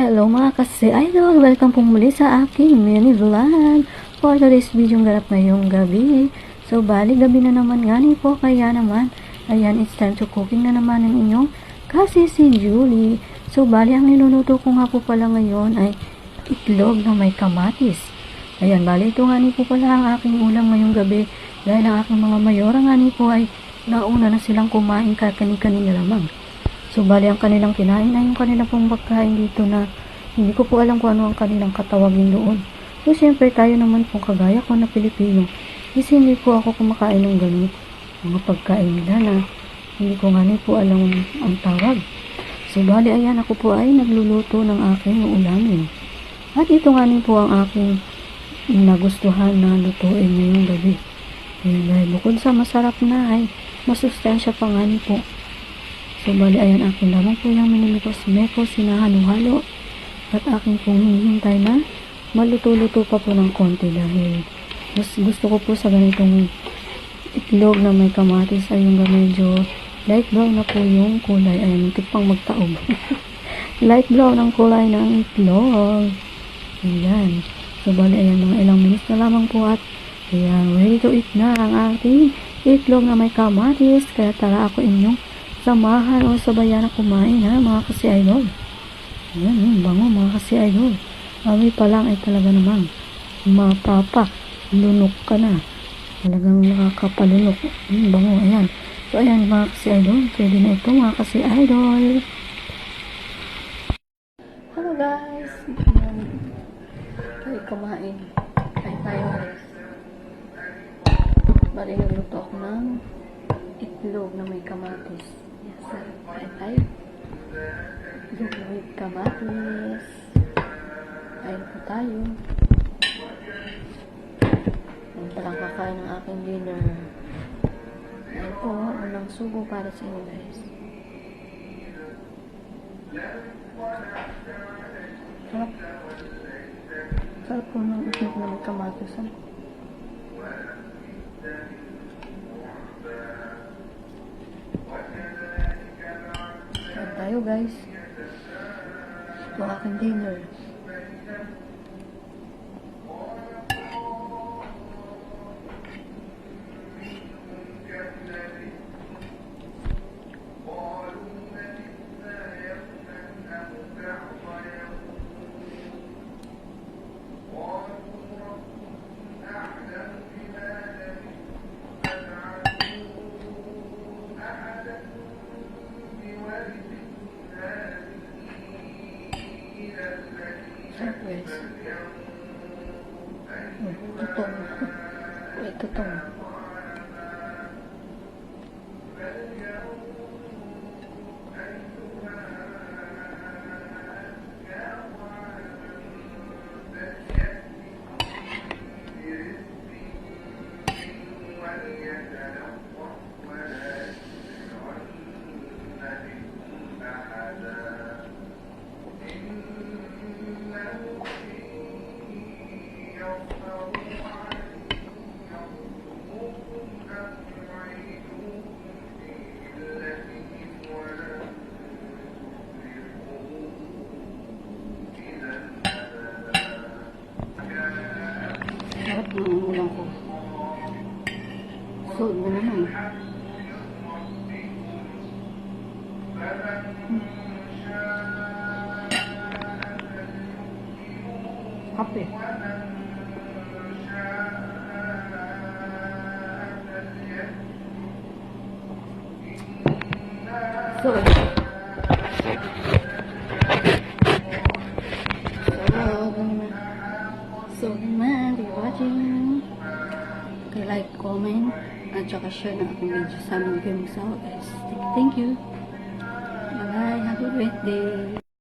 Hello mga kasi-idol! Welcome po muli sa aking mini vlog. For today's video ganap ngayong gabi. So, bali gabi na naman nga po. Kaya naman, ayan, it's time to cooking na naman ng inyong kasi si Julie. So, bali ang niluluto ko nga po pala ngayon ay itlog na may kamatis. Ayan, bali ito nga po pala ang aking ulam ngayong gabi. Dahil ang aking mga mayora nga po ay nauna na silang kumain kani-kanina lamang. So, bali ang kanilang kinain ay yung kanilang pong pagkain dito na hindi ko po alam kung ano ang kanilang katawagin doon. So, syempre tayo naman pong kagaya ko na Pilipino, kasi hindi po ako kumakain ng ganun mga pagkain nila na hindi ko nga po alam ang tawag. So, bali ayan ako po ay nagluluto ng aking ulamin. At ito nga po ang aking nagustuhan na lutuin ngayong gabi. Ayan, dahil bukod sa masarap na ay masustansya pa nga po. So, bali, ayan, akin lamang po yung minimikos-mekos, sinahalo-halo. At aking pong hinihintay na maluto-luto pa po ng konti dahil gusto ko po sa ganitong itlog na may kamatis ay yung medyo light brown na po yung kulay. Ayan, muntik pang magtaob. Light brown ang kulay ng itlog. Ayan. So, bali, ayan, mga ilang minutes na lamang po at ayan, ready to eat na ang ating itlog na may kamatis. Kaya tara ako inyong samahan o sabayan na kumain ha mga kasi-idol. Ayan, yung bango mga kasi-idol. Amoy pa lang ay talaga namang lunok ka na. Talagang nakakapalunok. Yung bango, ayan. So ayan mga kasi-idol, pwede na ito mga kasi-idol. Hello guys. Ayan. Tayo kumain. Ay tayo guys. Bali nagluto ako ng itlog na may kamatis. Ay, itlog na may kamatis. Ayun po tayo. Ayun palang kakain ng aking dinner. Ayun po, unang sugo para sa inyo guys. Sarap. Sarap po ng itlog na may kamatis. Tayo guys, ito aking dinner. Guys. Tutong. Wait, tutong. Sarap ng ulam ko. So, na naman. Kape. So, naman, watching. Okay, like, comment, at saka share na akong video sa mga guys. Thank you. Bye-bye. Have a great day.